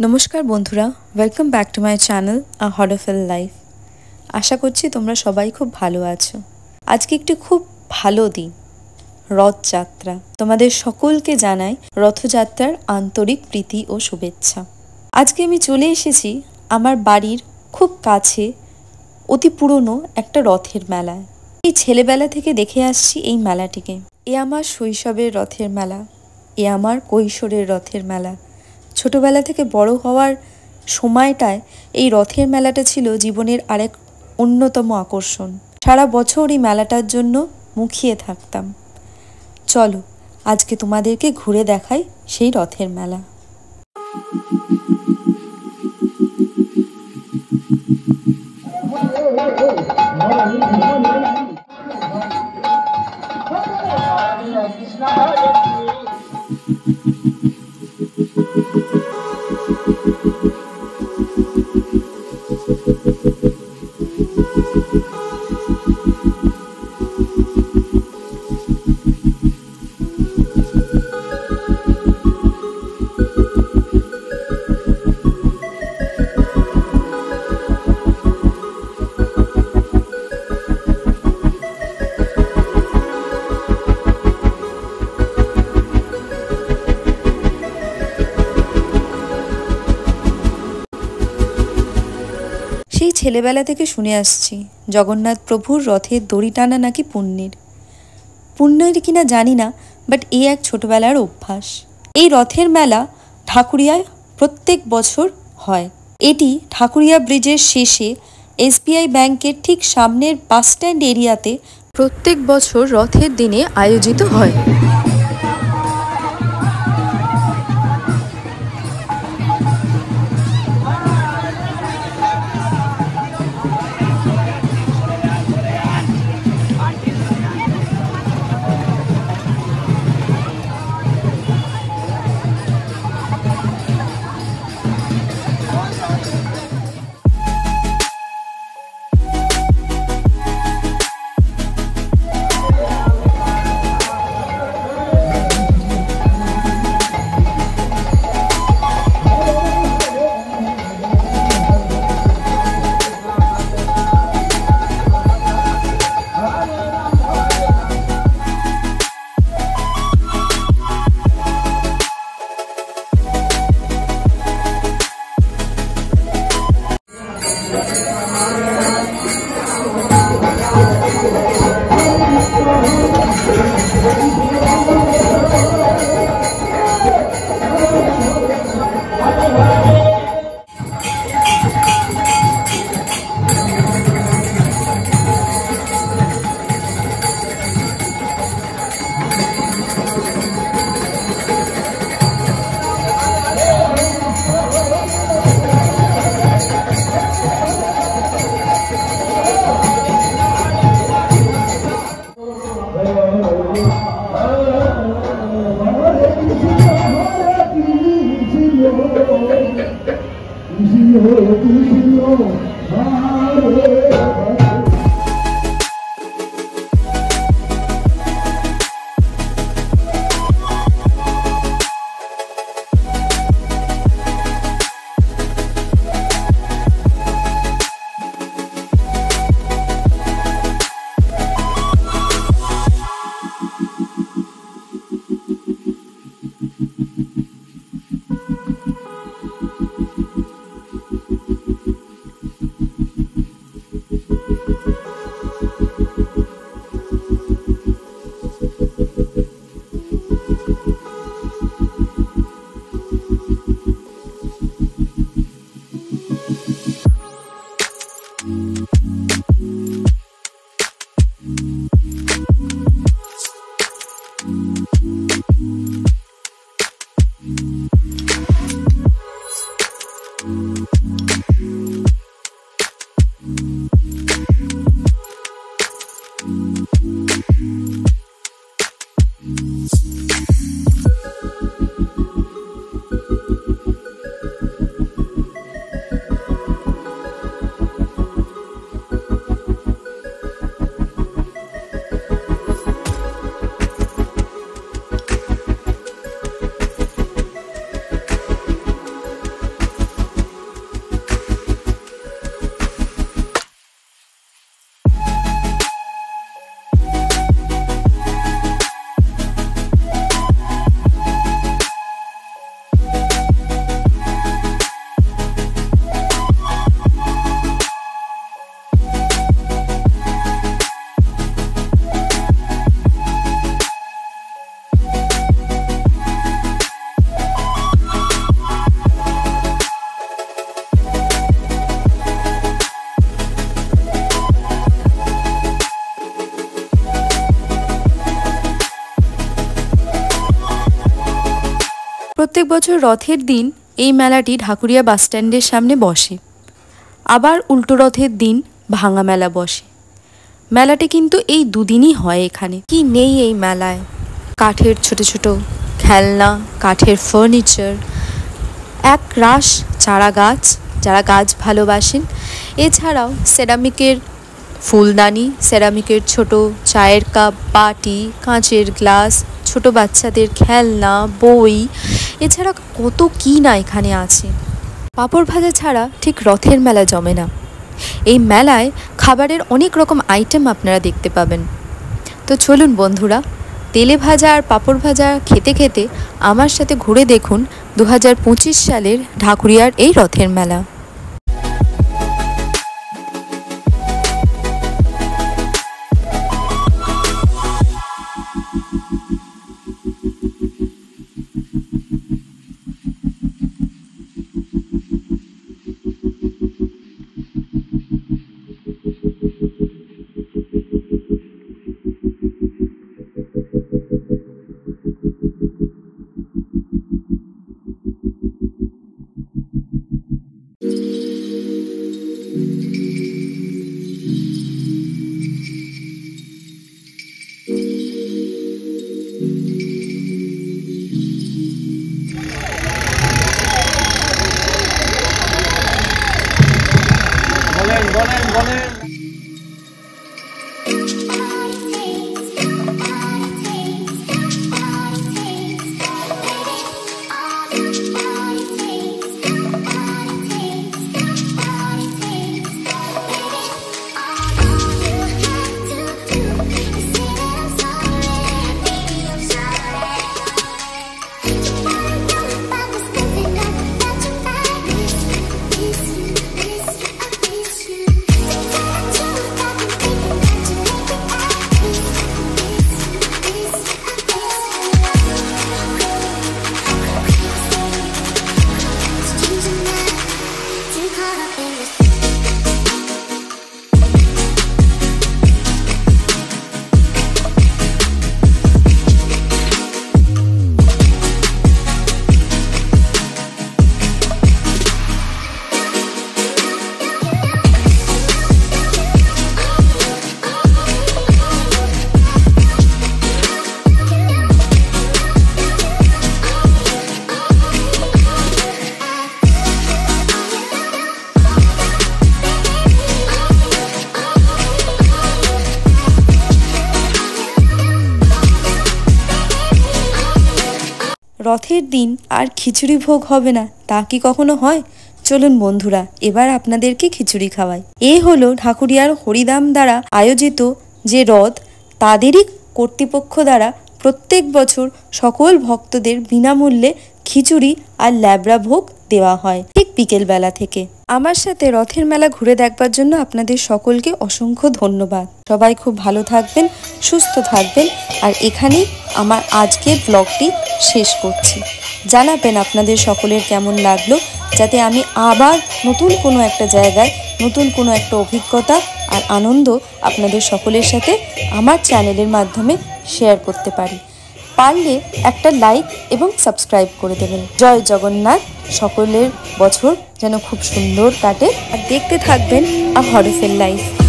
নমস্কার বন্ধুরা, welcome back to my channel a হডফেল লাইফ। আশা করছি তোমরা সবাই খুব ভালো আছো। আজকে একটি খুব ভালো দিন, রথযাত্রা। তোমাদের সকলকে জানাই রথযাত্রার আন্তরিক প্রীতি ও শুভেচ্ছা। আজকে আমি চলে এসেছি আমার বাড়ির খুব কাছে অতি পুরনো একটা রথের মেলায়। এই ছেলেবেলা থেকে দেখে আসছি এই মেলাটিকে। এ আমার শৈশবের রথের মেলা, এ আমার কৈশোরের রথের মেলা। ছোটবেলা থেকে বড় হওয়ার সময়টায় এই রথের মেলাটা ছিল জীবনের আরেক অন্যতম আকর্ষণ। সারা বছর এই মেলাটার জন্য মুখিয়ে থাকতাম। চলো আজকে তোমাদেরকে ঘুরে দেখাই সেই রথের মেলা। সেই ছেলেবেলা থেকে শুনে আসছি জগন্নাথ প্রভুর রথের দড়ি টানা নাকি পুণ্যের কিনা জানি না, বাট এই এক ছোটবেলার অভ্যাস। এই রথের মেলা ঢাকুরিয়ায় প্রত্যেক বছর হয়। এটি ঢাকুরিয়া ব্রিজের শেষে এসবিআই ব্যাংকের ঠিক সামনের বাসস্ট্যান্ড এরিয়াতে প্রত্যেক বছর রথের দিনে আয়োজিত হয়। প্রত্যেক বছর রথের দিন এই মেলাটি ঢাকুরিয়া বাসস্ট্যান্ডের সামনে বসে। আবার উল্টো রথের দিন ভাঙা মেলা বসে। মেলাটি কিন্তু এই দুদিনই হয় এখানে। কি নেই এই মেলায়? কাঠের ছোট ছোট খেলনা, কাঠের ফার্নিচার, এক রাশ চারা গাছ, যারা গাছ ভালোবাসেন। এছাড়াও সেরামিকের ফুলদানি, সেরামিকের ছোট চায়ের কাপ, বাটি, কাঁচের গ্লাস, ছোট বাচ্চাদের খেলনা, বই, এছাড়া কত কি না এখানে আছে। পাঁপড় ভাজা ছাড়া ঠিক রথের মেলা জমে না। এই মেলায় খাবারের অনেক রকম আইটেম আপনারা দেখতে পাবেন। তো চলুন বন্ধুরা, তেলে ভাজা আর পাঁপড় ভাজা খেতে খেতে আমার সাথে ঘুরে দেখুন 2025 সালের ঢাকুরিয়ার এই রথের মেলা। রথের দিন আর খিচুড়ি ভোগ হবে না, তা কি কখনো হয়? চলুন বন্ধুরা, এবার আপনাদেরকে খিচুড়ি খাওয়াই। এই হলো ঢাকুরিয়ার হরিদাম দ্বারা আয়োজিত যে রথ, তাদেরই কর্তৃপক্ষ দ্বারা প্রত্যেক বছর সকল ভক্তদের বিনামূল্যে খিচুড়ি আর ল্যাবড়া ভোগ দেওয়া হয় ঠিক বিকেলবেলা থেকে। আমার সাথে রথের মেলা ঘুরে দেখবার জন্য আপনাদের সকলকে অসংখ্য ধন্যবাদ। সবাই খুব ভালো থাকবেন, সুস্থ থাকবেন। আর এখানেই আমার আজকের ব্লগটি শেষ করছি। জানাবেন আপনাদের সকলের কেমন লাগলো, যাতে আমি আবার নতুন কোনো একটা জায়গায় নতুন কোনো একটা অভিজ্ঞতা আর আনন্দ আপনাদের সকলের সাথে আমার চ্যানেলের মাধ্যমে শেয়ার করতে পারি। পারলে একটা লাইক এবং সাবস্ক্রাইব করে দেবেন। জয় জগন্নাথ। সকলের বছর যেন খুব সুন্দর কাটে। আর দেখতে থাকবেন আ হরফেল লাইফ।